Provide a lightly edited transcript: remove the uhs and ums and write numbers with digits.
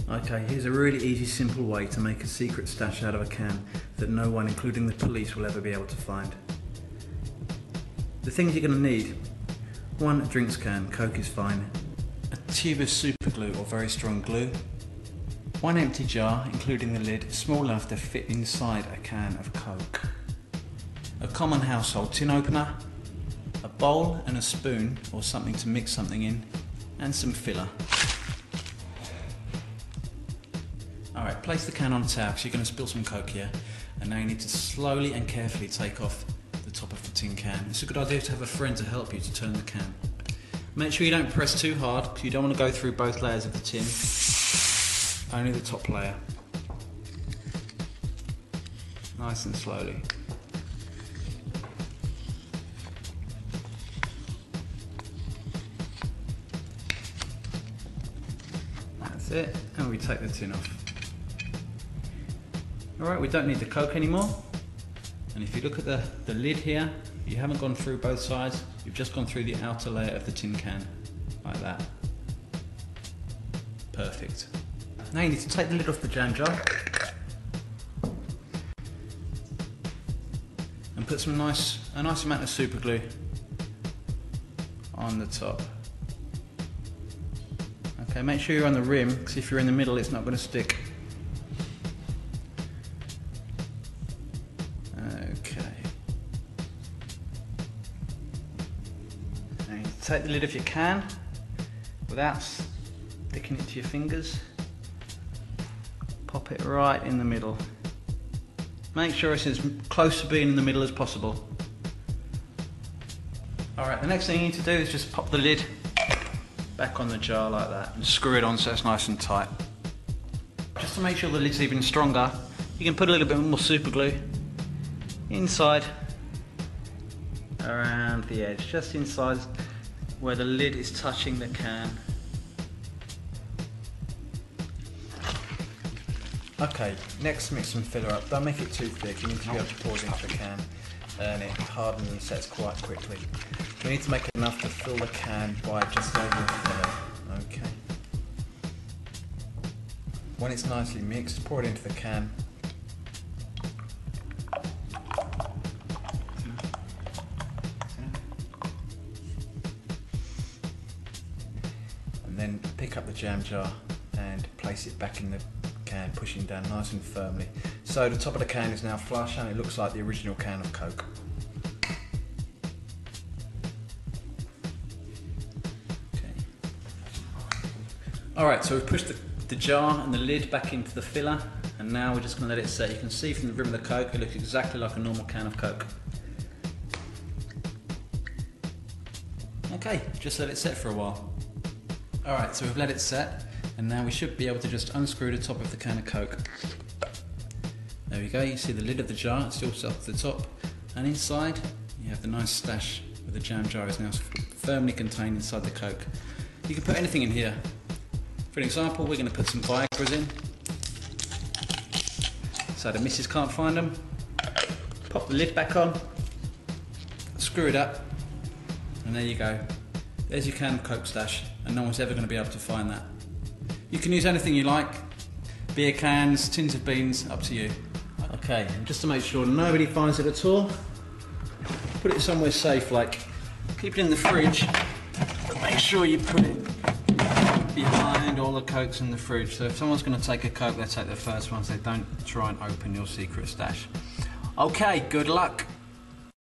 Okay, here's a really easy, simple way to make a secret stash out of a can that no one, including the police, will ever be able to find. The things you're going to need: 1 drinks can, Coke is fine, a tube of super glue or very strong glue, 1 empty jar, including the lid, small enough to fit inside a can of Coke, a common household tin opener, a bowl and a spoon or something to mix something in, and some filler. Alright, place the can on a towel because you're going to spill some Coke here, and now you need to slowly and carefully take off the top of the tin can. It's a good idea to have a friend to help you to turn the can. Make sure you don't press too hard because you don't want to go through both layers of the tin, only the top layer. Nice and slowly. That's it, and we take the tin off. Alright, we don't need the Coke anymore, and if you look at the lid here, you haven't gone through both sides, you've just gone through the outer layer of the tin can, like that. Perfect. Now you need to take the lid off the jam jar and put a nice amount of super glue on the top. Okay, make sure you're on the rim, because if you're in the middle it's not going to stick. Okay. Now you take the lid off your can without sticking it to your fingers. Pop it right in the middle. Make sure it's as close to being in the middle as possible. Alright, the next thing you need to do is just pop the lid back on the jar like that and screw it on so it's nice and tight. Just to make sure the lid's even stronger, you can put a little bit more super glue inside around the edge, just inside where the lid is touching the can. Okay, next mix some filler up. Don't make it too thick, you need to be able to pour it into the can and it hardens and sets quite quickly. We need to make enough to fill the can by just over a third. Okay. When it's nicely mixed, pour it into the can. And then pick up the jam jar and place it back in the can, pushing down nice and firmly. So the top of the can is now flush and it looks like the original can of Coke. Okay. Alright, so we've pushed the jar and the lid back into the filler, and now we're just going to let it set. You can see from the rim of the Coke it looks exactly like a normal can of Coke. Okay, just let it set for a while. Alright, so we've let it set, and now we should be able to just unscrew the top of the can of Coke. There we go, you see the lid of the jar, it's still set to the top, and inside you have the nice stash where the jam jar is now firmly contained inside the Coke. You can put anything in here. For an example, we're going to put some Viagras in, so the missus can't find them. Pop the lid back on, screw it up, and there you go. There's your can of Coke stash, and no one's ever going to be able to find that. You can use anything you like, beer cans, tins of beans, up to you. Okay, and just to make sure nobody finds it at all, put it somewhere safe, like keep it in the fridge, but make sure you put it behind all the Cokes in the fridge. So if someone's going to take a Coke, they take the first one, so don't try and open your secret stash. Okay, good luck.